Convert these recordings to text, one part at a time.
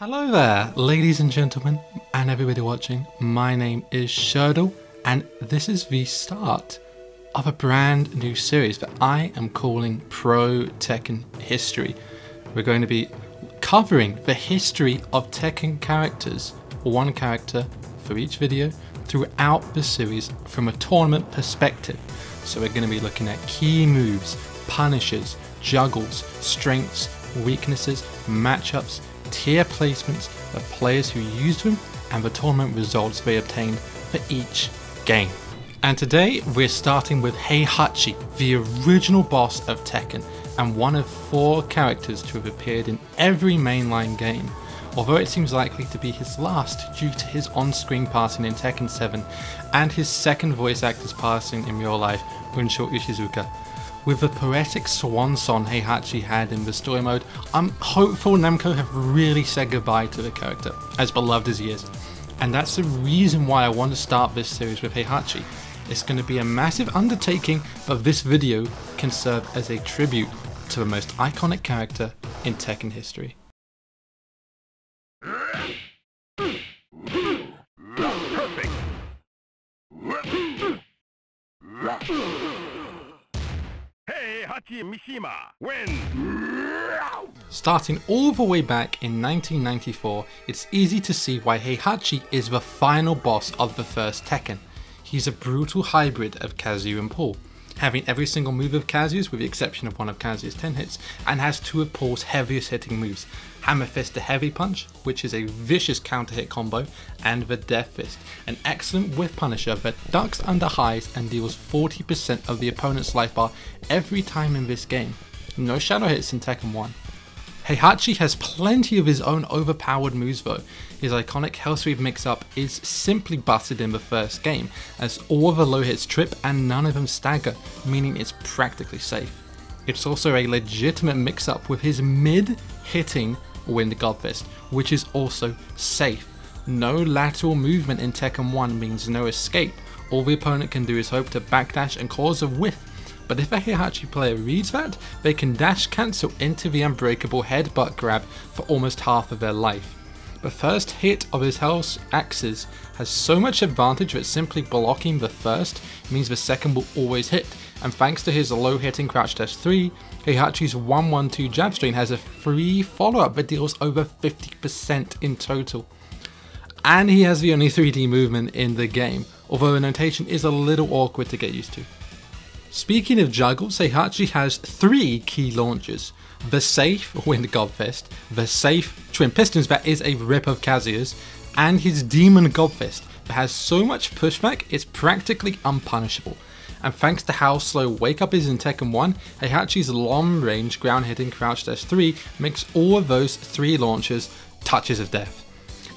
Hello there, ladies and gentlemen, and everybody watching. My name is Shirdel, and this is the start of a brand new series that I am calling Pro Tekken History. We're going to be covering the history of Tekken characters, one character for each video, throughout the series from a tournament perspective. So we're going to be looking at key moves, punishes, juggles, strengths, weaknesses, matchups, tier placements, the players who used them, and the tournament results they obtained for each game. And today we're starting with HEIHACHI, the original boss of Tekken, and one of 4 characters to have appeared in every mainline game, although it seems likely to be his last due to his on-screen passing in Tekken 7 and his second voice actor's passing in real life, Unsho Ishizuka. With the poetic swan song HEIHACHI had in the story mode, I'm hopeful Namco have really said goodbye to the character, as beloved as he is. And that's the reason why I want to start this series with HEIHACHI. It's going to be a massive undertaking, but this video can serve as a tribute to the most iconic character in Tekken history. HEIHACHI MISHIMA wins! Starting all the way back in 1994, it's easy to see why HEIHACHI is the final boss of the first Tekken. He's a brutal hybrid of Kazuya and Paul, having every single move of Kazuya's with the exception of one of Kazuya's 10 hits, and has 2 of Paul's heaviest hitting moves, Hammer Fist to Heavy Punch, which is a vicious counter hit combo, and the Death Fist, an excellent whiff punisher that ducks under highs and deals 40% of the opponent's life bar every time in this game. No shadow hits in Tekken 1. HEIHACHI has plenty of his own overpowered moves though. His iconic Hell Sweep mix-up is simply busted in the first game, as all of the low hits trip and none of them stagger, meaning it's practically safe. It's also a legitimate mix-up with his mid-hitting Wind God Fist, which is also safe. No lateral movement in Tekken 1 means no escape. All the opponent can do is hope to backdash and cause a whiff. But if a HEIHACHI player reads that, they can dash cancel into the unbreakable headbutt grab for almost half of their life. The first hit of his Hell's Axes has so much advantage that simply blocking the first means the second will always hit, and thanks to his low hitting Crouch Dash 3, HEIHACHI's 1-1-2 jab string has a free follow-up that deals over 50% in total. And he has the only 3D movement in the game, although the notation is a little awkward to get used to. Speaking of juggles, HEIHACHI has 3 key launches. The safe Wind God Fist, the safe Twin Pistons that is a rip of Kazuya's, and his Demon God Fist that has so much pushback it's practically unpunishable. And thanks to how slow Wake Up is in Tekken 1, HEIHACHI's long range ground hitting Crouch Dash 3 makes all of those 3 launches touches of death.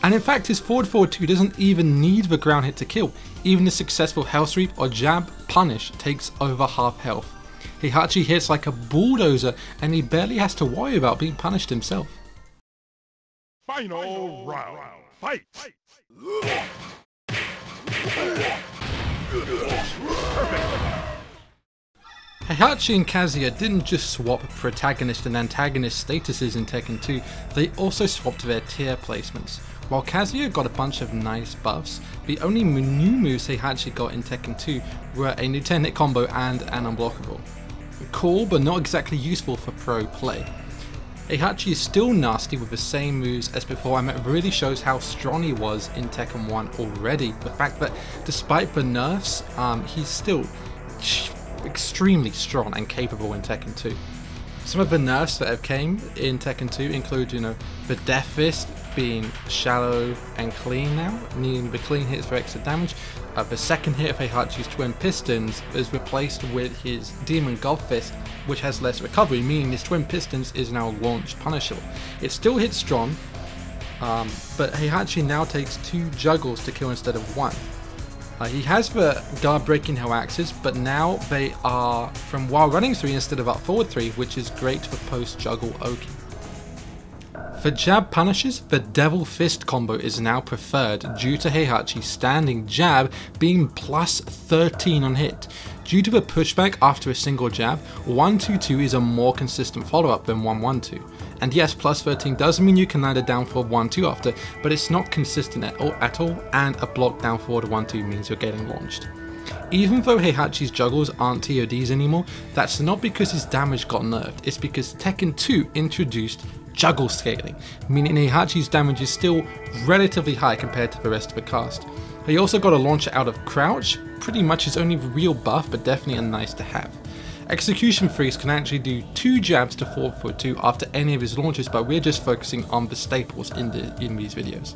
And in fact his forward 4-2 doesn't even need the ground hit to kill, even a successful Hell Sweep or Jab Punish takes over half health. HEIHACHI hits like a bulldozer and he barely has to worry about being punished himself. Final round, fight! HEIHACHI and Kazuya didn't just swap protagonist and antagonist statuses in Tekken 2, they also swapped their tier placements. While Kazuya got a bunch of nice buffs, the only new moves HEIHACHI got in Tekken 2 were a new 10-hit combo and an unblockable. Cool, but not exactly useful for pro play. HEIHACHI is still nasty with the same moves as before, and that really shows how strong he was in Tekken 1 already. The fact that despite the nerfs, he's still extremely strong and capable in Tekken 2. Some of the nerfs that have came in Tekken 2 include, the Death Fist being shallow and clean now, meaning the clean hits for extra damage. The second hit of HEIHACHI's Twin Pistons is replaced with his Demon God Fist, which has less recovery, meaning his Twin Pistons is now launch punishable. It still hits strong, but HEIHACHI now takes 2 juggles to kill instead of 1. He has the guard breaking Hell Axes, but now they are from while running 3 instead of up forward 3, which is great for post juggle Oki. For jab punishes, the Devil Fist combo is now preferred due to HEIHACHI's standing jab being plus 13 on hit. Due to a pushback after a single jab, 1-2-2 is a more consistent follow-up than 1-1-2. And yes, plus 13 does mean you can land a down forward 1-2 after, but it's not consistent at all, and a block down forward 1-2 means you're getting launched. Even though Heihachi's juggles aren't TODs anymore, that's not because his damage got nerfed, it's because Tekken 2 introduced juggle scaling, meaning Heihachi's damage is still relatively high compared to the rest of the cast. He also got a launcher out of crouch, pretty much his only real buff, but definitely a nice to have. Execution Freeze can actually do 2 jabs to forward foot 2 after any of his launches, but we're just focusing on the staples in these videos.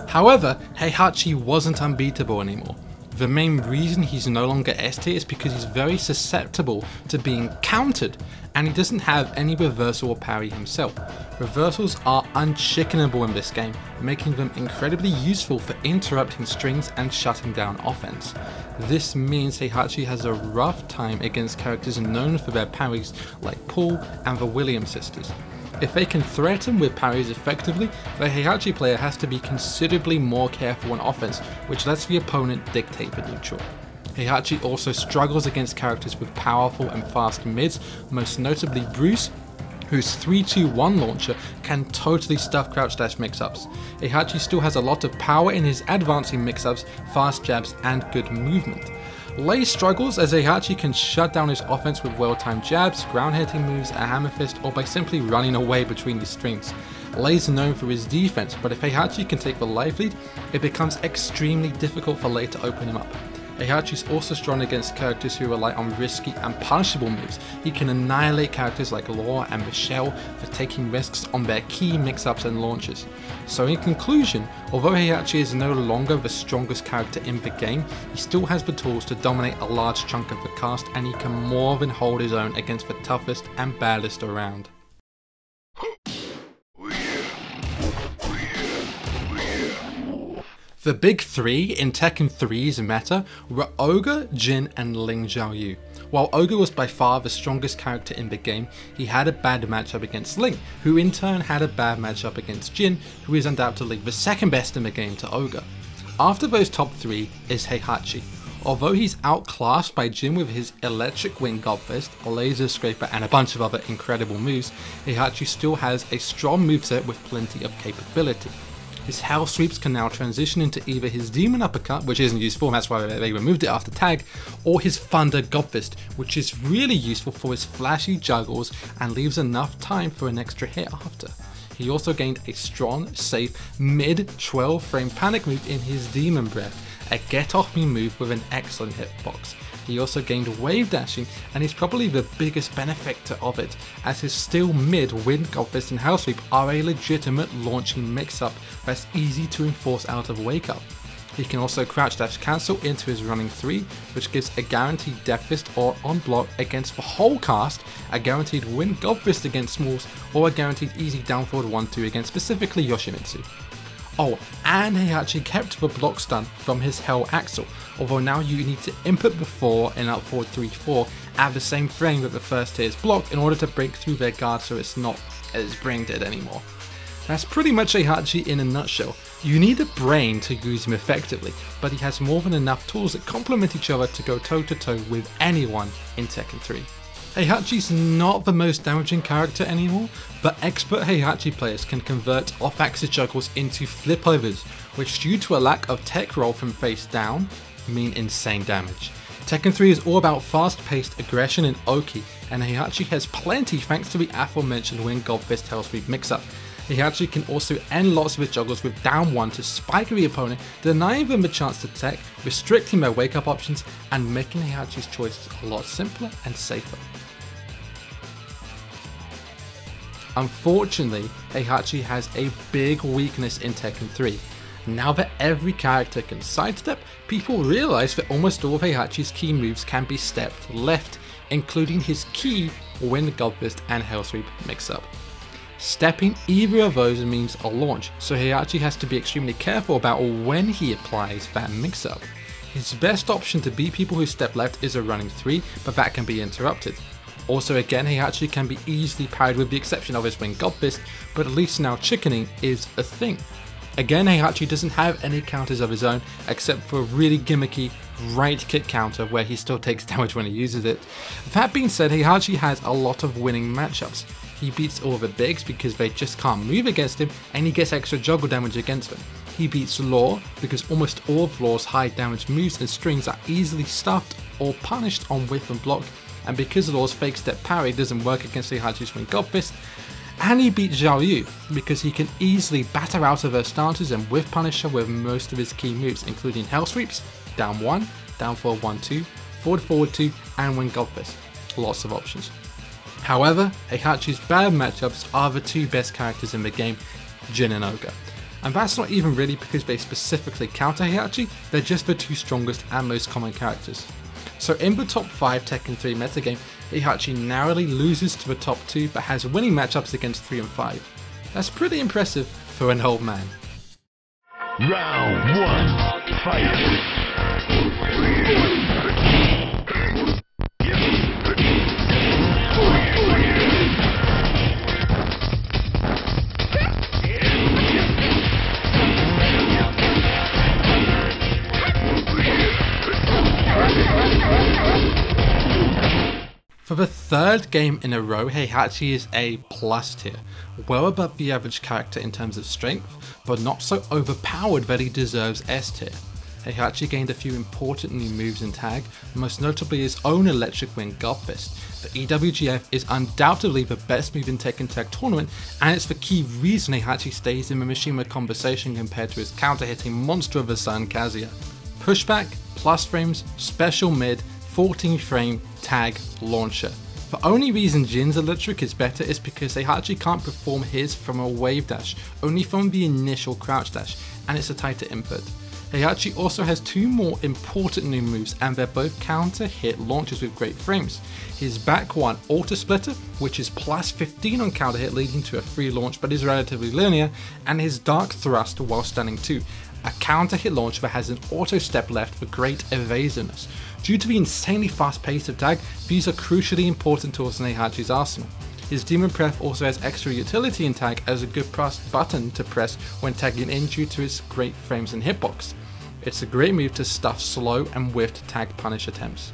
However, Heihachi wasn't unbeatable anymore. The main reason he's no longer S tier is because he's very susceptible to being countered, and he doesn't have any reversal or parry himself. Reversals are unchickenable in this game, making them incredibly useful for interrupting strings and shutting down offense. This means Heihachi has a rough time against characters known for their parries like Paul and the Williams sisters. If they can threaten with parries effectively, the Heihachi player has to be considerably more careful on offense, which lets the opponent dictate the neutral. Heihachi also struggles against characters with powerful and fast mids, most notably Bruce, whose 3-2-1 launcher can totally stuff crouch dash mix-ups. Heihachi still has a lot of power in his advancing mix-ups, fast jabs and good movement. Lei struggles as Heihachi can shut down his offense with well-timed jabs, ground hitting moves, a hammer fist, or by simply running away between the strings. Lei's known for his defense, but if Heihachi can take the life lead, it becomes extremely difficult for Lei to open him up. Heihachi is also strong against characters who rely on risky and punishable moves. He can annihilate characters like Laura and Michelle for taking risks on their key mix-ups and launches. So in conclusion, although Heihachi is no longer the strongest character in the game, he still has the tools to dominate a large chunk of the cast, and he can more than hold his own against the toughest and baddest around. The big three in Tekken 3's meta were Ogre, Jin and Ling Xiaoyu. While Ogre was by far the strongest character in the game, he had a bad matchup against Ling, who in turn had a bad matchup against Jin, who is undoubtedly the second best in the game to Ogre. After those top 3 is Heihachi. Although he's outclassed by Jin with his electric wing godfist, laser scraper and a bunch of other incredible moves, Heihachi still has a strong moveset with plenty of capability. His hell sweeps can now transition into either his demon uppercut, which isn't useful, and that's why they removed it after tag, or his thunder godfist, which is really useful for his flashy juggles and leaves enough time for an extra hit after. He also gained a strong, safe, mid 12 frame panic move in his demon breath, a get off me move with an excellent hitbox. He also gained wave dashing, and is probably the biggest benefactor of it, as his still mid wind godfist and hell sweep are a legitimate launching mix-up that's easy to enforce out of wake up. He can also crouch dash cancel into his running 3, which gives a guaranteed death fist or on block against the whole cast, a guaranteed wind godfist against smalls, or a guaranteed easy down forward 1-2 against specifically Yoshimitsu. Oh, and Heihachi kept the block stun from his Hell Axle, although now you need to input the 4 and out forward 3-4 at the same frame that the first tier's block in order to break through their guard so it's not as brain dead anymore. That's pretty much Heihachi in a nutshell. You need a brain to use him effectively, but he has more than enough tools that complement each other to go toe to toe with anyone in Tekken 3. Heihachi's not the most damaging character anymore, but expert Heihachi players can convert off-axis juggles into flipovers, which due to a lack of tech roll from face down, mean insane damage. Tekken 3 is all about fast-paced aggression and Oki, and Heihachi has plenty thanks to the aforementioned Wind Godfist Hell Sweep mix-up. Heihachi can also end lots of his juggles with down 1 to spike the opponent, denying them the chance to tech, restricting their wake-up options, and making Heihachi's choices a lot simpler and safer. Unfortunately, Heihachi has a big weakness in Tekken 3. Now that every character can sidestep, people realize that almost all of Heihachi's key moves can be stepped left, including his key Wind Godfist and Hell Sweep mix-up. Stepping either of those means a launch, so Heihachi has to be extremely careful about when he applies that mix-up. His best option to beat people who step left is a running 3, but that can be interrupted. Also again, Heihachi can be easily parried with the exception of his Wind Godfist, but at least now chickening is a thing. Again, Heihachi doesn't have any counters of his own except for a really gimmicky right kick counter where he still takes damage when he uses it. That being said, Heihachi has a lot of winning matchups. He beats all the bigs because they just can't move against him, and he gets extra juggle damage against them. He beats Law because almost all of Law's high damage moves and strings are easily stuffed or punished on whiff and block, and because Law's fake step parry doesn't work against Heihachi's swing God Fist. And he beats Zhao Yu because he can easily batter out of her stances and whiff punish her with most of his key moves, including Hell Sweeps, down 1, down forward 1-2, forward 2, and wing God Fist. Lots of options. However, Heihachi's bad matchups are the two best characters in the game, Jin and Ogre. And that's not even really because they specifically counter Heihachi, they're just the two strongest and most common characters. So in the top 5 Tekken 3 metagame, Heihachi narrowly loses to the top 2 but has winning matchups against 3 and 5. That's pretty impressive for an old man. Round 1, fight! For the third game in a row, Heihachi is A+ tier, well above the average character in terms of strength, but not so overpowered that he deserves S tier. Heihachi gained a few important new moves in tag, most notably his own electric wing God Fist. The EWGF is undoubtedly the best move in Tekken Tag Tournament, and it's the key reason Heihachi stays in the Mishima conversation compared to his counter-hitting monster of a son Kazuya. Pushback, plus frames, special mid, 14 frame, tag, launcher. The only reason Jin's electric is better is because Heihachi can't perform his from a wave dash, only from the initial crouch dash, and it's a tighter input. Heihachi also has two more important new moves, and they're both counter hit launches with great frames. His back one auto splitter, which is plus 15 on counter hit leading to a free launch but is relatively linear, and his dark thrust while standing 2, a counter hit launch that has an auto step left for great evasiveness. Due to the insanely fast pace of tag, these are crucially important tools in Heihachi's arsenal. His Demon Pref also has extra utility in tag as a good button to press when tagging in due to its great frames and hitbox. It's a great move to stuff slow and whiffed tag punish attempts.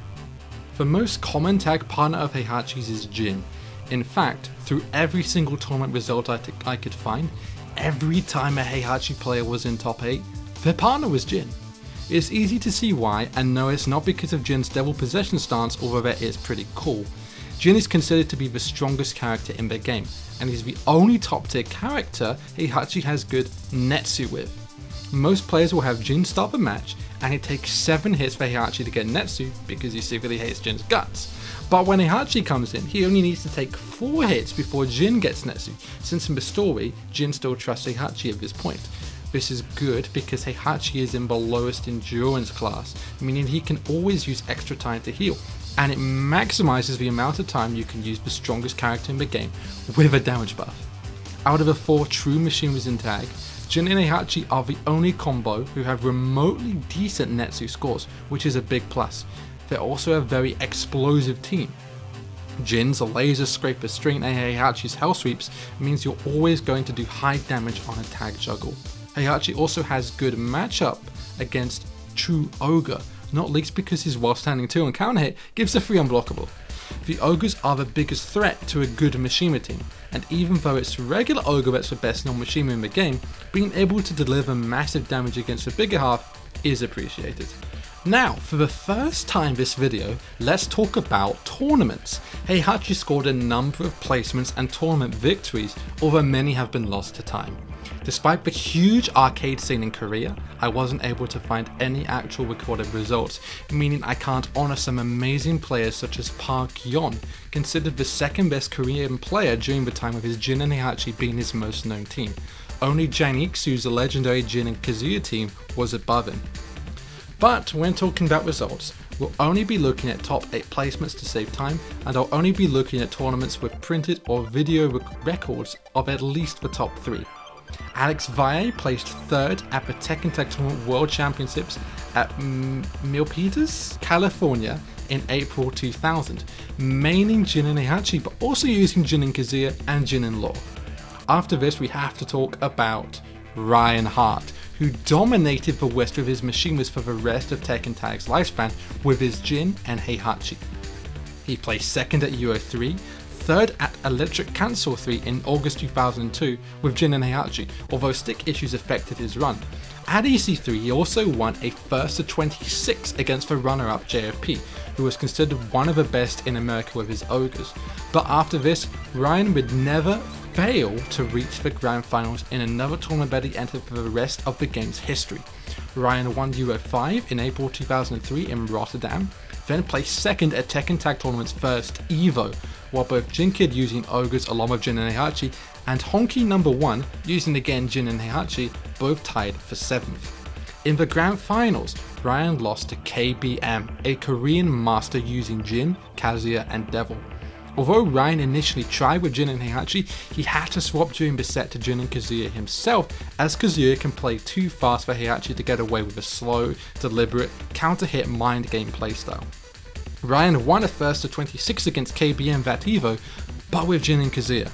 The most common tag partner of Heihachi's is Jin. In fact, through every single tournament result I could find, every time a Heihachi player was in top 8, their partner was Jin. It's easy to see why, and no, it's not because of Jin's devil possession stance, although that is pretty cool. Jin is considered to be the strongest character in the game, and he's the only top tier character Heihachi has good Netsu with. Most players will have Jin start the match, and it takes 7 hits for Heihachi to get Netsu because he secretly hates Jin's guts. But when Heihachi comes in, he only needs to take 4 hits before Jin gets Netsu, since in the story, Jin still trusts Heihachi at this point. This is good because Heihachi is in the lowest endurance class, meaning he can always use extra time to heal, and it maximizes the amount of time you can use the strongest character in the game with a damage buff. Out of the 4 true Mishimas in tag, Jin and Heihachi are the only combo who have remotely decent Netsu scores, which is a big plus. They're also a very explosive team. Jin's laser scraper string and Heihachi's hell sweeps means you're always going to do high damage on a tag juggle. Heihachi also has good matchup against true Ogre, not least because his while standing 2 on counter hit gives a free unblockable. The Ogres are the biggest threat to a good Mishima team, and even though it's regular Ogre that's the best non-Mishima in the game, being able to deliver massive damage against the bigger half is appreciated. Now, for the first time this video, let's talk about tournaments. Heihachi scored a number of placements and tournament victories, although many have been lost to time. Despite the huge arcade scene in Korea, I wasn't able to find any actual recorded results, meaning I can't honor some amazing players such as Park Yeon, considered the second best Korean player during the time of his Jin and Heihachi being his most known team. Only Jang Ik-soo's legendary Jin and Kazuya team was above him. But when talking about results, we'll only be looking at top 8 placements to save time, and I'll only be looking at tournaments with printed or video records of at least the top 3. Alex Valle placed 3rd at the Tekken Tag Tournament World Championships at Milpitas, California in April 2000, maining Jin and Heihachi but also using Jin and Kazuya and Jin and Law. After this we have to talk about Ryan Hart, who dominated the West with his Mishimas for the rest of Tekken Tag's lifespan with his Jin and Heihachi. He placed 2nd at Euro 3, 3rd at Electric Cancel 3 in August 2002 with Jin and Heihachi, although stick issues affected his run. At EC3 he also won a 1st to 26 against the runner-up JFP, who was considered one of the best in America with his ogres. But after this, Ryan would never fail to reach the grand finals in another tournament that he entered for the rest of the game's history. Ryan won Euro 5 in April 2003 in Rotterdam, then placed 2nd at Tekken Tag Tournament's first EVO, while both Jinkid using ogres along with Jin and Heihachi and Honky number 1 using again Jin and Heihachi both tied for 7th. In the grand finals, Ryan lost to KBM, a Korean master using Jin, Kazuya and Devil. Although Ryan initially tried with Jin and Heihachi, he had to swap during the set to Jin and Kazuya himself, as Kazuya can play too fast for Heihachi to get away with a slow, deliberate, counter-hit mind game playstyle. Ryan won a 1st to 26 against KBM that EVO, but with Jin and Kazuya.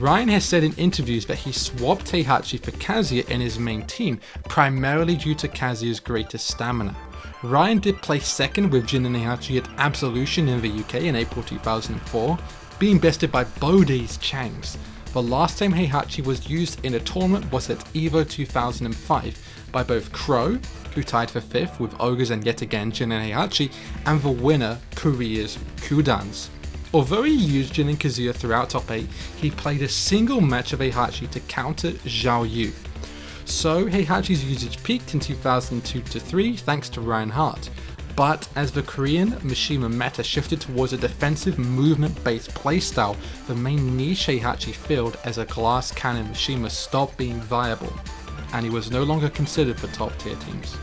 Ryan has said in interviews that he swapped Heihachi for Kazuya in his main team, primarily due to Kazuya's greater stamina. Ryan did place 2nd with Jin and Heihachi at Absolution in the UK in April 2004, being bested by Bodhi's Changs. The last time Heihachi was used in a tournament was at EVO 2005 by both Crow, who tied for 5th with ogres and yet again Jin and Heihachi, and the winner, Korea's Kudans. Although he used Jin and Kazuya throughout top 8, he played a single match of Heihachi to counter Zhao Yu. So Heihachi's usage peaked in 2002-3 thanks to Ryan Hart, but as the Korean Mishima meta shifted towards a defensive movement-based playstyle, the main niche Heihachi filled as a glass cannon Mishima stopped being viable, and he was no longer considered for top tier teams.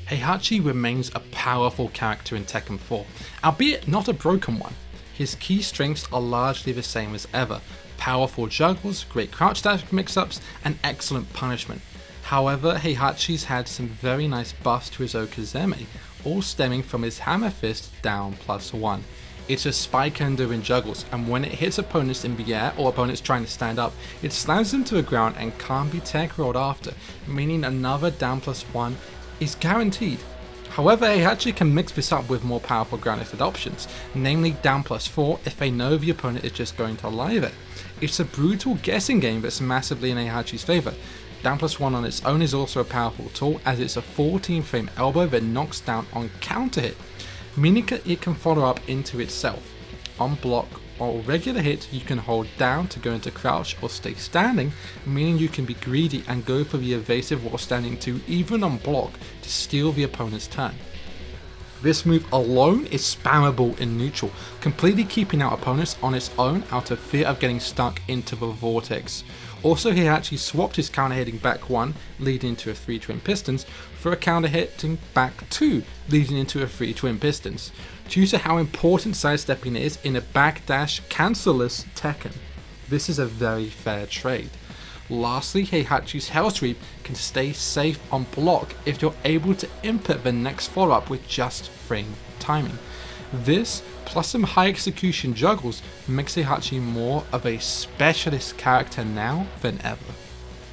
Heihachi remains a powerful character in Tekken 4, albeit not a broken one. His key strengths are largely the same as ever: powerful juggles, great crouch dash mix-ups, and excellent punishment. However, Heihachi's had some very nice buffs to his Okazeme, all stemming from his hammer fist down +1. It's a spike ender in juggles, and when it hits opponents in the air or opponents trying to stand up, it slams them to the ground and can't be tech rolled after, meaning another down +1 is guaranteed. However, Heihachi can mix this up with more powerful ground-lifted options, namely down +4 if they know the opponent is just going to live it. It's a brutal guessing game that's massively in Heihachi's favour. Down +1 on its own is also a powerful tool, as it's a 14 frame elbow that knocks down on counter hit, meaning it can follow up into itself. On block or regular hit, you can hold down to go into crouch or stay standing, meaning you can be greedy and go for the evasive while standing 2 even on block to steal the opponent's turn. This move alone is spammable in neutral, completely keeping out opponents on its own out of fear of getting stuck into the vortex. Also, Heihachi swapped his counter hitting back 1, leading into a 3 twin pistons, for a counter hitting back 2, leading into a 3 twin pistons, due to how important sidestepping is in a backdash cancelless Tekken. This is a very fair trade. Lastly, Heihachi's Hell Sweep can stay safe on block if you're able to input the next follow-up with just frame timing. This, plus some high execution juggles, makes Heihachi more of a specialist character now than ever.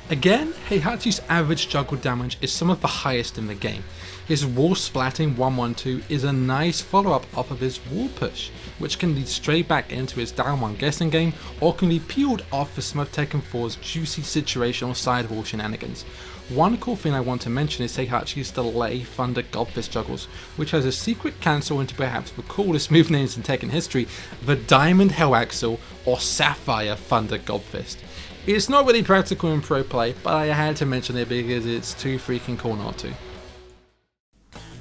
Again, Heihachi's average juggle damage is some of the highest in the game. His wall splatting 1-1-2 is a nice follow-up off of his wall push, which can lead straight back into his down 1 guessing game, or can be peeled off for some of Tekken 4's juicy situational sidewall shenanigans. One cool thing I want to mention is Heihachi's delay Thunder Godfist juggles, which has a secret cancel into perhaps the coolest move names in Tekken history, the Diamond Hell Axel or Sapphire Thunder Godfist. It's not really practical in pro play, but I had to mention it because it's too freaking cool not to.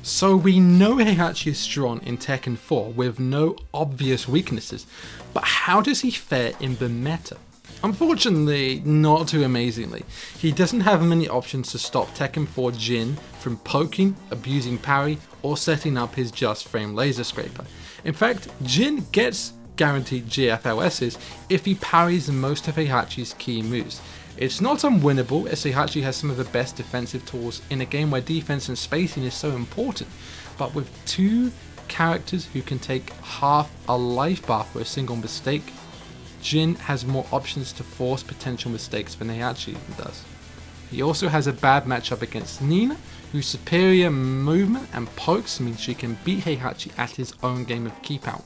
So we know Heihachi is strong in Tekken 4 with no obvious weaknesses, but how does he fare in the meta? Unfortunately, not too amazingly. He doesn't have many options to stop Tekken 4 Jin from poking, abusing parry, or setting up his just frame laser scraper. In fact, Jin gets guaranteed GFLS's if he parries most of Heihachi's key moves. It's not unwinnable, as Heihachi has some of the best defensive tools in a game where defense and spacing is so important, but with two characters who can take half a life bar for a single mistake, Jin has more options to force potential mistakes than Heihachi does. He also has a bad matchup against Nina, whose superior movement and pokes means she can beat Heihachi at his own game of keep out.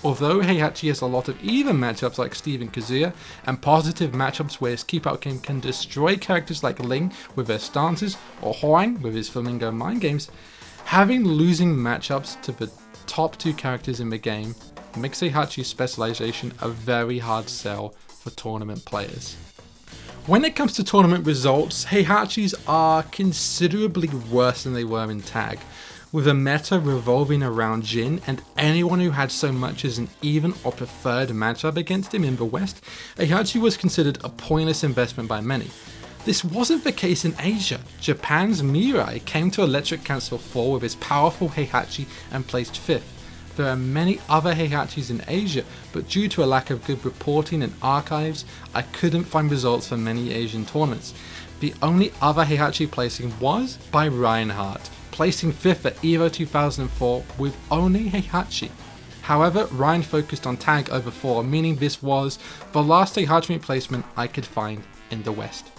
Although Heihachi has a lot of even matchups like Steve and Kazuya, and positive matchups where his keep out game can destroy characters like Ling with their stances, or Hwoarang with his Flamingo mind games, having losing matchups to the top two characters in the game makes Heihachi's specialization a very hard sell for tournament players. When it comes to tournament results, Heihachi's are considerably worse than they were in tag, with a meta revolving around Jin, and anyone who had so much as an even or preferred matchup against him in the West, Heihachi was considered a pointless investment by many. This wasn't the case in Asia. Japan's Mirai came to Electric Council 4 with his powerful Heihachi and placed 5th. There are many other Heihachis in Asia, but due to a lack of good reporting and archives, I couldn't find results for many Asian tournaments. The only other Heihachi placing was by Reinhardt, placing 5th at EVO 2004 with only Heihachi. However, Ryan focused on tag over 4, meaning this was the last Heihachi placement I could find in the West.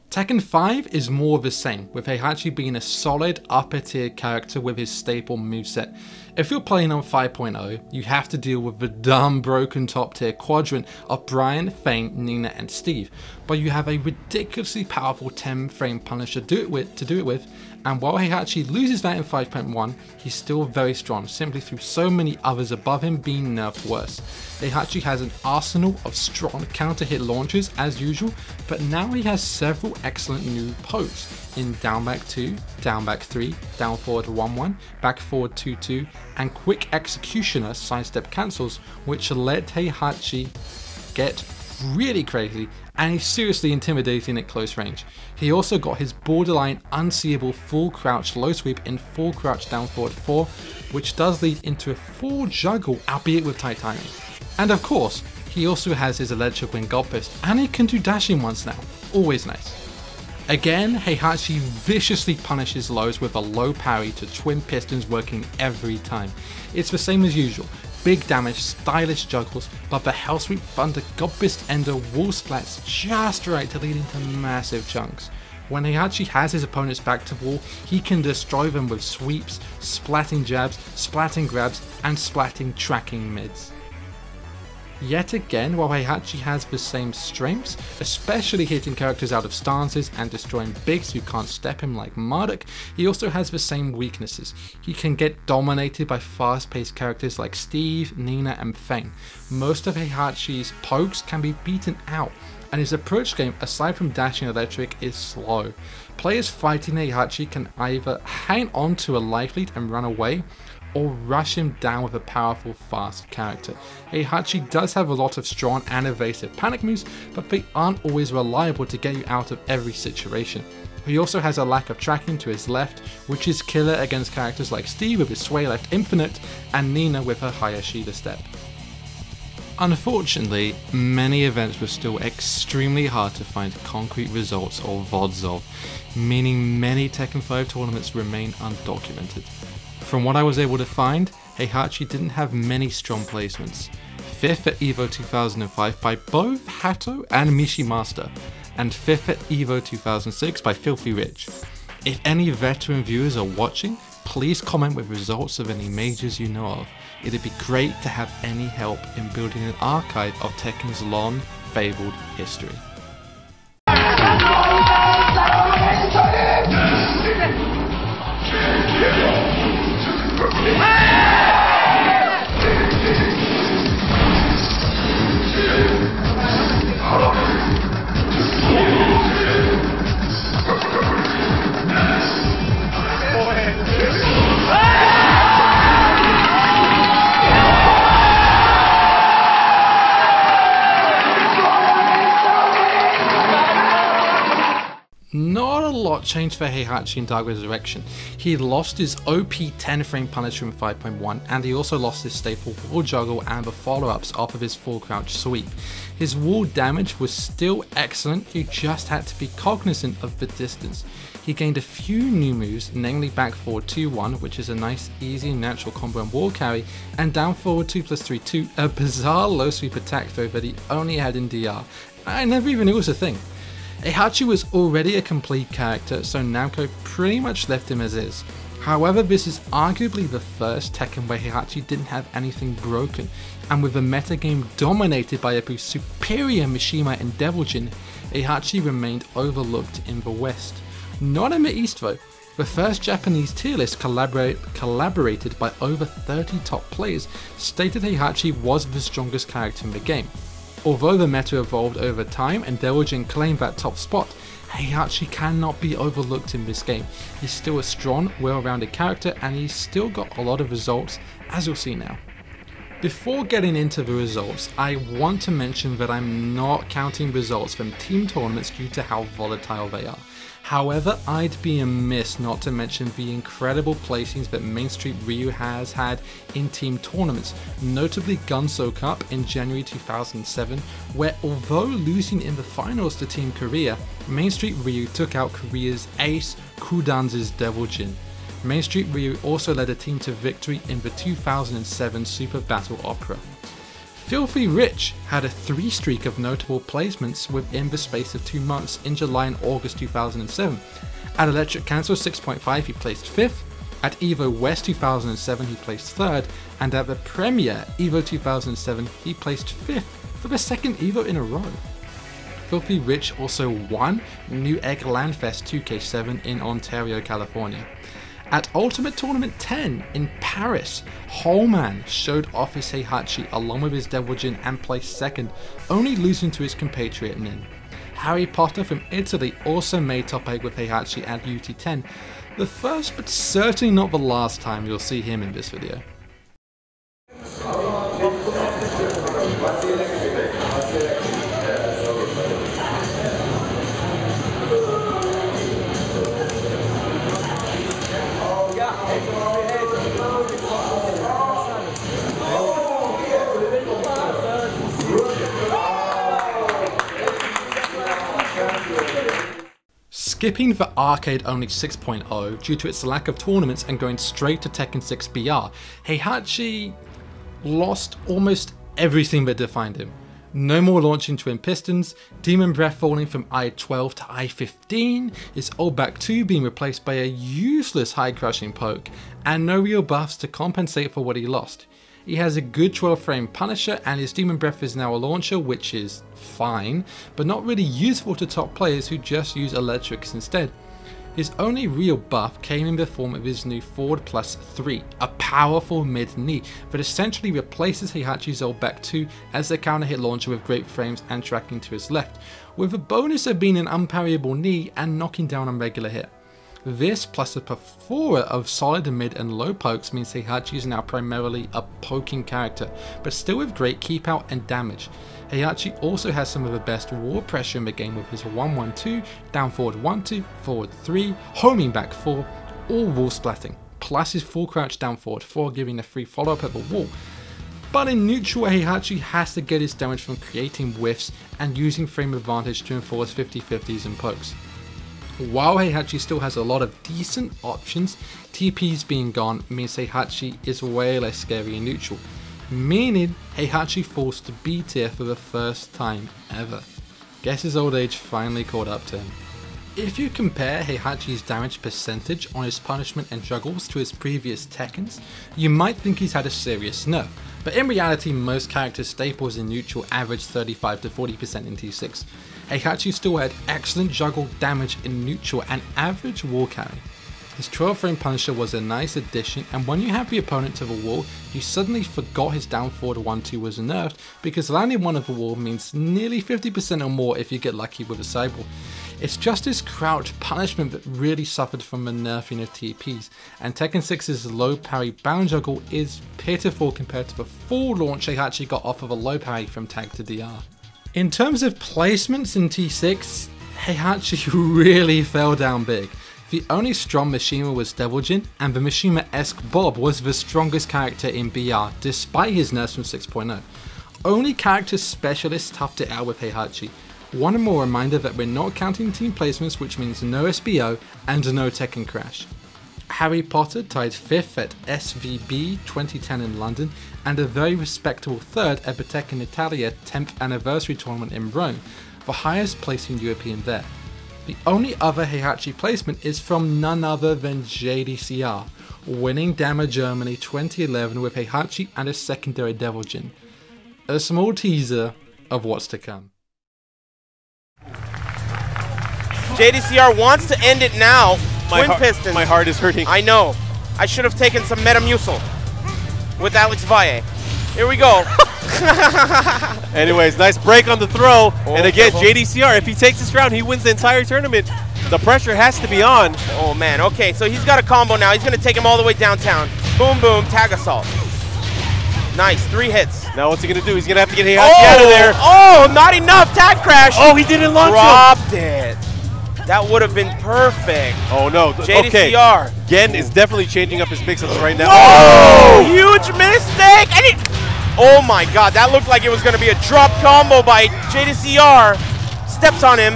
Tekken 5 is more of the same, with Heihachi being a solid upper tier character with his staple moveset. If you're playing on 5.0, you have to deal with the dumb broken top tier quadrant of Brian, Fane, Nina and Steve, but you have a ridiculously powerful 10 frame Punisher to do it with, and while Heihachi loses that in 5.1, he's still very strong, simply through so many others above him being nerfed worse. Heihachi has an arsenal of strong counter hit launchers as usual, but now he has several excellent new pokes in down back 2, down back 3, down forward 1-1, back forward 2-2, and quick executioner sidestep cancels, which let Heihachi get really crazy, and he's seriously intimidating at close range. He also got his borderline unseeable full crouch low sweep in full crouch down forward 4, which does lead into a full juggle, albeit with tight timing. And of course, he also has his electric wing gulp fist, and he can do dashing ones now, always nice. Again, Heihachi viciously punishes lows with a low parry to twin pistons working every time. It's the same as usual, big damage, stylish juggles, but the Hell Sweep, Thunder, Godfist, Ender, Wall Splats just right to lead into massive chunks. When Heihachi has his opponents back to wall, he can destroy them with sweeps, splatting jabs, splatting grabs, and splatting tracking mids. Yet again, while Heihachi has the same strengths, especially hitting characters out of stances and destroying bigs who can't step him like Marduk, he also has the same weaknesses. He can get dominated by fast-paced characters like Steve, Nina and Fane. Most of Heihachi's pokes can be beaten out, and his approach game, aside from dashing electric, is slow. Players fighting Heihachi can either hang on to a life lead and run away, or rush him down with a powerful, fast character. Heihachi does have a lot of strong and evasive panic moves, but they aren't always reliable to get you out of every situation. He also has a lack of tracking to his left, which is killer against characters like Steve with his sway left infinite, and Nina with her Hayashida step. Unfortunately, many events were still extremely hard to find concrete results or VODs of, meaning many Tekken 5 tournaments remain undocumented. From what I was able to find, Heihachi didn't have many strong placements. 5th at EVO 2005 by both Hato and Mishimaster, and 5th at EVO 2006 by Filthy Rich. If any veteran viewers are watching, please comment with results of any majors you know of. It'd be great to have any help in building an archive of Tekken's long, fabled history. changed for Heihachi in Dark Resurrection. He lost his OP 10 frame punish from 5.1, and he also lost his staple wall juggle and the follow-ups off of his full crouch sweep. His wall damage was still excellent, you just had to be cognizant of the distance. He gained a few new moves, namely back forward 2-1, which is a nice easy natural combo and wall carry, and down forward 2+3-2, a bizarre low sweep attack throw that he only had in DR. I never even knew it was a thing. Heihachi was already a complete character, so Namco pretty much left him as is. However, this is arguably the first Tekken where Heihachi didn't have anything broken, and with the metagame dominated by a superior Mishima and Devil Jin, Heihachi remained overlooked in the West. Not in the East though. The first Japanese tier list collaborated by over 30 top players stated Heihachi was the strongest character in the game. Although the meta evolved over time and Devil Jin claimed that top spot, Heihachi cannot be overlooked in this game. He's still a strong, well-rounded character and he's still got a lot of results, as you'll see now. Before getting into the results, I want to mention that I'm not counting results from team tournaments due to how volatile they are. However, I'd be amiss not to mention the incredible placings that Main Street Ryu has had in team tournaments, notably Gunso Cup in January 2007, where although losing in the finals to Team Korea, Main Street Ryu took out Korea's ace, Kudan's Devil Jin. Main Street Ryu also led a team to victory in the 2007 Super Battle Opera. Filthy Rich had a 3 streak of notable placements within the space of 2 months in July and August 2007. At Electric Cancel 6.5 he placed 5th, at EVO West 2007 he placed 3rd, and at the Premier EVO 2007 he placed 5th for the 2nd EVO in a row. Filthy Rich also won New Egg Landfest 2K7 in Ontario, California. At Ultimate Tournament 10 in Paris, Holman showed off his Heihachi along with his Devil Jin and placed 2nd, only losing to his compatriot Nin. Harry Potter from Italy also made top 8 with Heihachi at UT10, the first but certainly not the last time you'll see him in this video. Skipping the arcade-only 6.0 due to its lack of tournaments and going straight to Tekken 6 BR, Heihachi lost almost everything that defined him. No more launching twin pistons, Demon Breath falling from I-12 to I-15, his old back 2 being replaced by a useless high crushing poke, and no real buffs to compensate for what he lost. He has a good 12 frame Punisher and his Demon Breath is now a launcher, which is fine, but not really useful to top players who just use electrics instead. His only real buff came in the form of his new Forward Plus 3, a powerful mid knee that essentially replaces Heihachi's old back 2 as a counter hit launcher with great frames and tracking to his left, with a bonus of being an unparryable knee and knocking down on regular hit. This plus a plethora of solid mid and low pokes means Heihachi is now primarily a poking character, but still with great keep out and damage. Heihachi also has some of the best wall pressure in the game with his 1-1-2, down forward 1-2, forward 3, homing back 4, all wall splatting, plus his full crouch down forward 4 giving a free follow up at the wall. But in neutral, Heihachi has to get his damage from creating whiffs and using frame advantage to enforce 50-50s and pokes. While Heihachi still has a lot of decent options, TPs being gone means Heihachi is way less scary in neutral, meaning Heihachi falls to B tier for the first time ever. Guess his old age finally caught up to him. If you compare Heihachi's damage percentage on his punishment and juggles to his previous Tekkens, you might think he's had a serious nerf, but in reality most characters' staples in neutral average 35 to 40% in T6. Heihachi still had excellent juggle damage in neutral and average wall carry. His 12 frame Punisher was a nice addition, and when you have the opponent to the wall, you suddenly forgot his down forward 1-2 was nerfed, because landing one of the wall means nearly 50% or more if you get lucky with a sideball. It's just his crouch punishment that really suffered from the nerfing of TPs, and Tekken 6's low parry bound juggle is pitiful compared to the full launch Heihachi got off of a low parry from tag to DR. In terms of placements in T6, Heihachi really fell down big. The only strong Mishima was Devil Jin, and the Mishima-esque Bob was the strongest character in BR, despite his nerfs from 6.0. Only character specialists toughed it out with Heihachi. One more reminder that we're not counting team placements, which means no SBO and no Tekken Crash. Harry Potter tied 5th at SVB 2010 in London, and a very respectable 3rd at the Tekken Italia 10th anniversary tournament in Rome, the highest placing European there. The only other Heihachi placement is from none other than JDCR, winning Dama Germany 2011 with Heihachi and a secondary Devil Jin. A small teaser of what's to come. JDCR wants to end it now. Twin Pistons. My heart is hurting. I know. I should have taken some Metamucil with Alex Valle. Here we go. Anyways, nice break on the throw. And again, JDCR, if he takes this round, he wins the entire tournament. The pressure has to be on. Oh, man. Okay, so he's got a combo now. He's going to take him all the way downtown. Boom, boom, tag assault. Nice, 3 hits. Now what's he going to do? He's going to have to get Heihachi out of there. Oh, not enough. Tag crash. Oh, he didn't launch Dropped it. That would have been perfect. Oh, no. JDCR. Okay. Gen is definitely changing up his mix-ups right now. Oh, huge mistake. Oh, my God. That looked like it was going to be a drop combo by JDCR. Steps on him.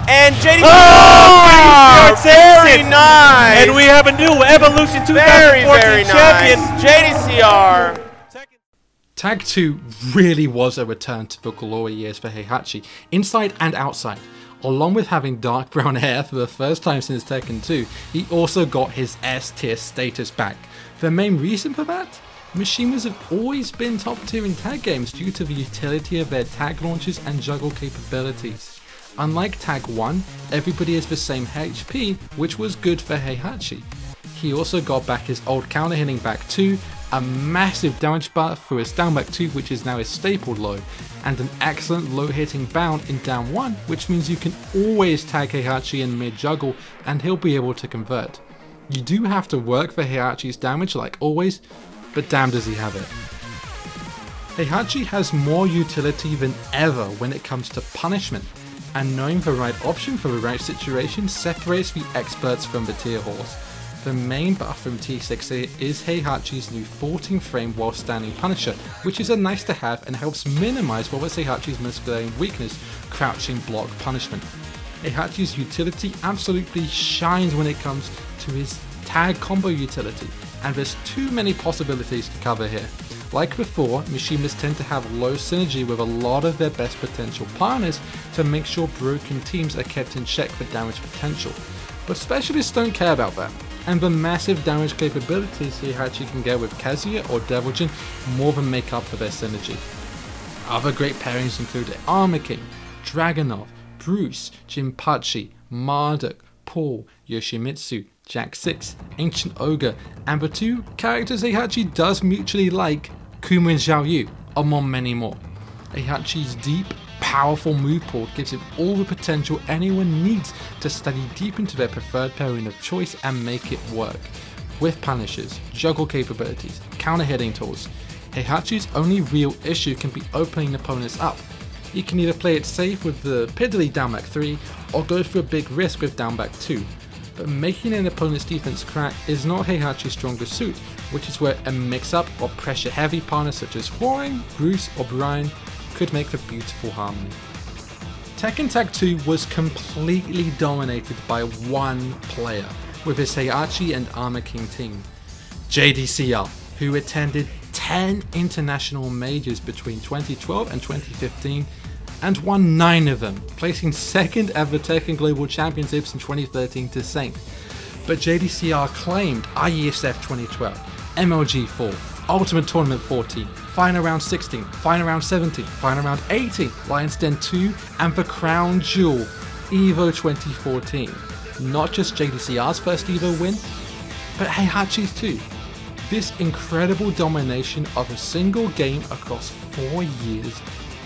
And JDCR. Oh, very nice. And we have a new Evolution 2014 champion. Nice. JDCR. Tag 2 really was a return to the glory years for Heihachi, inside and outside. Along with having dark brown hair for the first time since Tekken 2, he also got his S-tier status back. The main reason for that? Mishimas have always been top tier in tag games due to the utility of their tag launches and juggle capabilities. Unlike Tag 1, everybody is the same HP, which was good for Heihachi. He also got back his old counter hitting back 2, a massive damage buff for his down back 2, which is now his staple low, and an excellent low hitting bound in down 1, which means you can always tag Heihachi in mid juggle and he'll be able to convert. You do have to work for Heihachi's damage like always, but damn does he have it. Heihachi has more utility than ever when it comes to punishment, and knowing the right option for the right situation separates the experts from the tier horse. The main buff from T6 is Heihachi's new 14 frame while standing punisher, which is a nice to have and helps minimize what was Heihachi's most glaring weakness, crouching block punishment. Heihachi's utility absolutely shines when it comes to his tag combo utility, and there's too many possibilities to cover here. Like before, Mishimas tend to have low synergy with a lot of their best potential partners to make sure broken teams are kept in check for damage potential. But specialists don't care about that, and the massive damage capabilities Heihachi can get with Kazuya or Devil Jin more than make up for their synergy. Other great pairings include Armor King, Dragunov, Bruce, Jinpachi, Marduk, Paul, Yoshimitsu, Jack 6, Ancient Ogre, and the 2 characters Heihachi does mutually like, Kuma and Xiaoyu, among many more. Heihachi's deep, powerful move pool gives him all the potential anyone needs to study deep into their preferred pairing of choice and make it work. With punishers, juggle capabilities, counter hitting tools, Heihachi's only real issue can be opening opponents up. He can either play it safe with the piddly down back 3 or go for a big risk with down back 2. But making an opponent's defense crack is not Heihachi's strongest suit, which is where a mix-up of pressure-heavy partners such as Huang, Bruce or Brian could make the beautiful harmony. Tekken Tag 2 was completely dominated by one player, with his Heihachi and Armor King team, JDCR, who attended 10 international majors between 2012 and 2015 and won 9 of them, placing 2nd at the Tekken Global Championships in 2013 to Saint. But JDCR claimed IESF 2012, MLG 4, Ultimate Tournament 14, Final Round 16, Final Round 17, Final Round 18, Lion's Den 2, and the Crown Jewel, EVO 2014. Not just JDCR's first EVO win, but Heihachi's too. This incredible domination of a single game across 4 years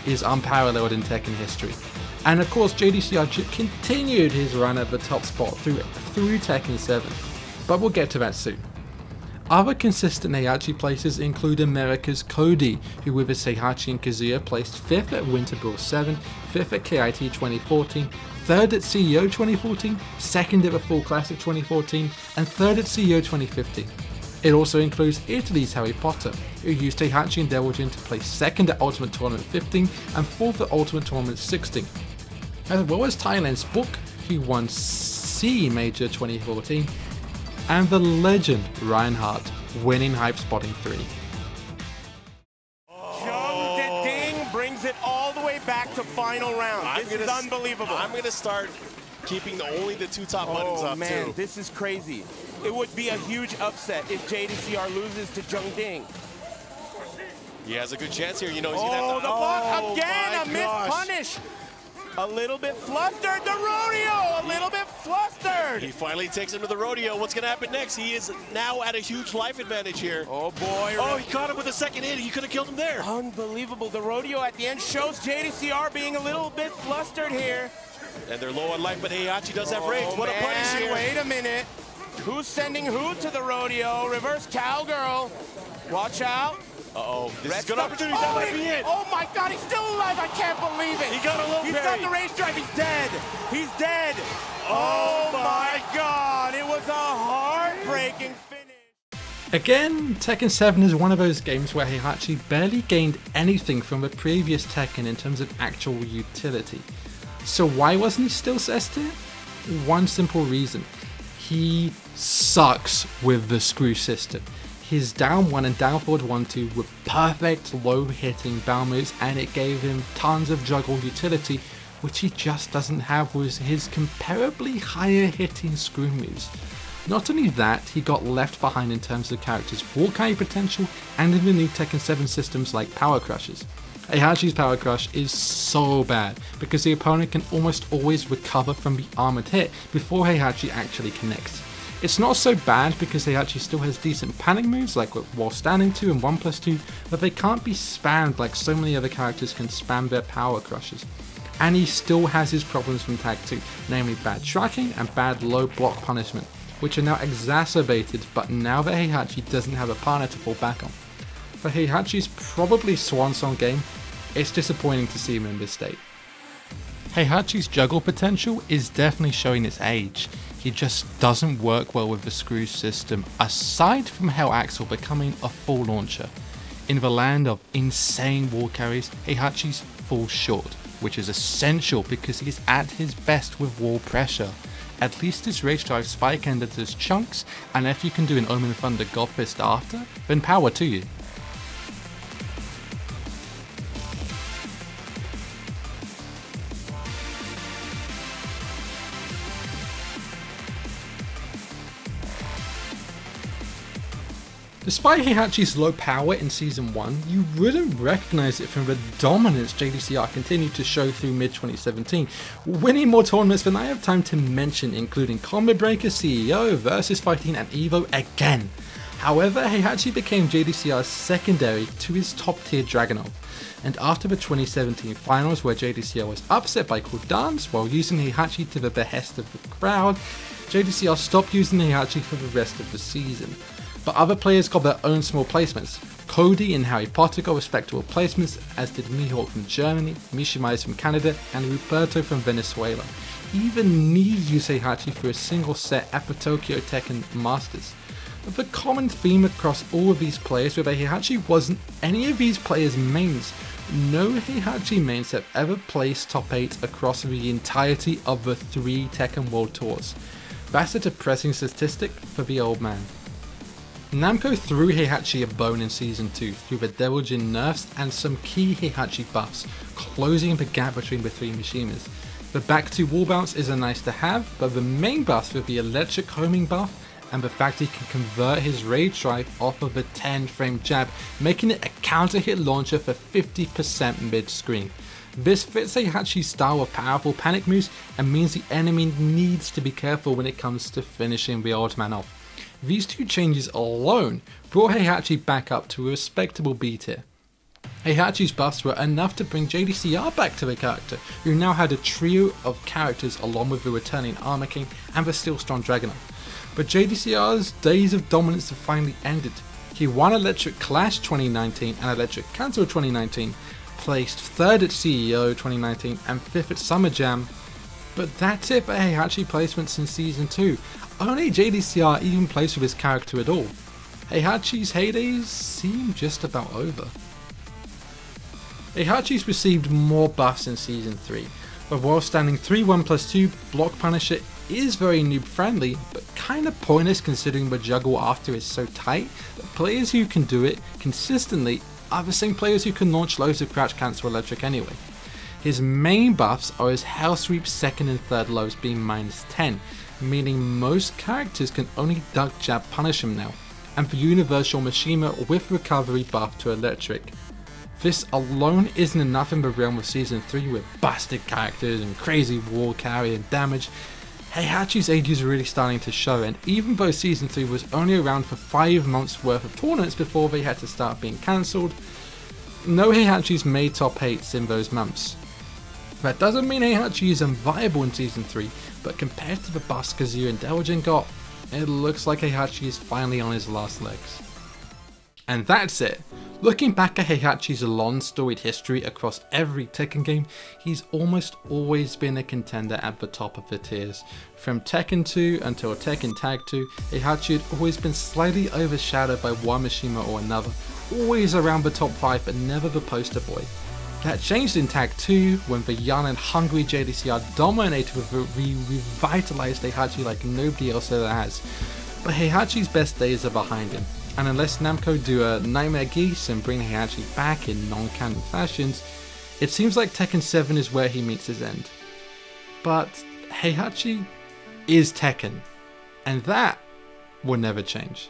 is unparalleled in Tekken history. And of course JDCR continued his run at the top spot through Tekken 7, but we'll get to that soon. Other consistent Heihachi places include America's Cody, who with his Heihachi and Kazuya placed 5th at Winter Brawl 7, 5th at KIT 2014, 3rd at CEO 2014, 2nd at the Fall Classic 2014, and 3rd at CEO 2015. It also includes Italy's Harry Potter, who used Heihachi and Devil Jin to place 2nd at Ultimate Tournament 15 and 4th at Ultimate Tournament 16, as well as Thailand's Book, who won C Major 2014, and the legend Reinhardt, winning Hype Spotting 3. Brings it all the way back to final round. This is unbelievable. I'm going to start keeping only the 2 top buttons up, man, too. This is crazy. It would be a huge upset if JDCR loses to Jung Ding. He has a good chance here. You know, he's going to have to... The block again, a missed punish. A little bit flustered, the rodeo, a little bit flustered. He finally takes him to the rodeo. What's going to happen next? He is now at a huge life advantage here. Oh, boy. Oh, he caught him with a second hit. He could have killed him there. Unbelievable. The rodeo at the end shows JDCR being a little bit flustered here. And they're low on life, but Heihachi does have rage. What a punish here. Wait a minute. Who's sending who to the rodeo? Reverse cowgirl. Watch out. Uh-oh. This is a good opportunity. That might be it. Oh, my God. He's still alive. I can't believe it. He got a low He's parry. got the rage drive. He's dead. He's dead. Oh, my God. It was a heartbreaking finish. Again, Tekken 7 is one of those games where Heihachi barely gained anything from the previous Tekken in terms of actual utility. So why wasn't he still S tier? One simple reason. He sucks with the screw system. His down 1 and down forward 1-2 were perfect low hitting bound moves, and it gave him tons of juggle utility, which he just doesn't have with his comparably higher hitting screw moves. Not only that, he got left behind in terms of character's walk carry potential and in the new Tekken 7 systems like Power Crushes. Heihachi's Power Crush is so bad because the opponent can almost always recover from the armored hit before Heihachi actually connects. It's not so bad because Heihachi still has decent panic moves like While Standing 2 and 1+2, but they can't be spammed like so many other characters can spam their Power Crushes. And he still has his problems from Tag 2, namely bad tracking and bad low block punishment, which are now exacerbated but now that Heihachi doesn't have a partner to fall back on. For Heihachi's probably swan song game, it's disappointing to see him in this state. Heihachi's juggle potential is definitely showing its age. He just doesn't work well with the screw system, aside from Hell Axel becoming a full launcher. In the land of insane wall carries, Heihachi falls short, which is essential because he's at his best with wall pressure. At least his rage drive spike ended as chunks, and if you can do an Omen Thunder God Fist after, then power to you. Despite Heihachi's low power in Season 1, you wouldn't recognize it from the dominance JDCR continued to show through mid-2017, winning more tournaments than I have time to mention, including Combo Breaker, CEO, Versus Fighting, and EVO again. However, Heihachi became JDCR's secondary to his top-tier Dragunov, and after the 2017 finals where JDCR was upset by Cool Dance while using Heihachi to the behest of the crowd, JDCR stopped using Heihachi for the rest of the season. But other players got their own small placements. Cody and Harry Potter got respectable placements, as did Mihawk from Germany, Mishima from Canada, and Ruperto from Venezuela. Even Needs used Heihachi for a single set at the Tokyo Tekken Masters. But the common theme across all of these players was that Heihachi wasn't any of these players' mains. No Heihachi mains have ever placed top 8 across the entirety of the 3 Tekken World Tours. That's a depressing statistic for the old man. Namco threw Heihachi a bone in Season 2 through the Devil Jin nerfs and some key Heihachi buffs, closing the gap between the 3 Mishimas. The back 2 wall bounce is a nice to have, but the main buffs with the electric homing buff and the fact he can convert his rage drive off of a 10 frame jab, making it a counter hit launcher for 50% mid screen. This fits Heihachi's style of powerful panic moves and means the enemy needs to be careful when it comes to finishing the old man off. These 2 changes alone brought Heihachi back up to a respectable B tier. Heihachi's buffs were enough to bring JDCR back to the character, who now had a trio of characters along with the returning Armor King and the still strong Dragunov. But JDCR's days of dominance have finally ended. He won Electric Clash 2019 and Electric Cancel 2019, placed 3rd at CEO 2019 and 5th at Summer Jam, But that's it for Heihachi placements in Season 2. Only JDCR even plays with his character at all. Heihachi's heydays seem just about over. Heihachi's received more buffs in Season 3, but while standing 3-1+2, Block Punisher is very noob friendly, but kinda pointless considering the juggle after is so tight that players who can do it consistently are the same players who can launch loads of crouch cancel electric anyway. His main buffs are his Hell Sweep second and third lows being -10, meaning most characters can only duck jab punish him now, and the universal Mishima with recovery buff to electric. This alone isn't enough in the realm of Season 3 with busted characters and crazy wall carry and damage. Heihachi's age is really starting to show, and even though Season 3 was only around for 5 months worth of tournaments before they had to start being cancelled, no Heihachi's made top 8s in those months. That doesn't mean Heihachi is unviable in Season 3, but compared to the buffs Kazuya and Delgin got, it looks like Heihachi is finally on his last legs. And that's it. Looking back at Heihachi's long storied history across every Tekken game, he's almost always been a contender at the top of the tiers. From Tekken 2 until Tekken Tag 2, Heihachi had always been slightly overshadowed by one Mishima or another, always around the top 5 but never the poster boy. That changed in Tag 2 when the young and hungry JDCR dominated with revitalized Heihachi like nobody else ever has. But Heihachi's best days are behind him, and unless Namco do a Nightmare Geese and bring Heihachi back in non-canon fashions, it seems like Tekken 7 is where he meets his end. But Heihachi is Tekken, and that will never change.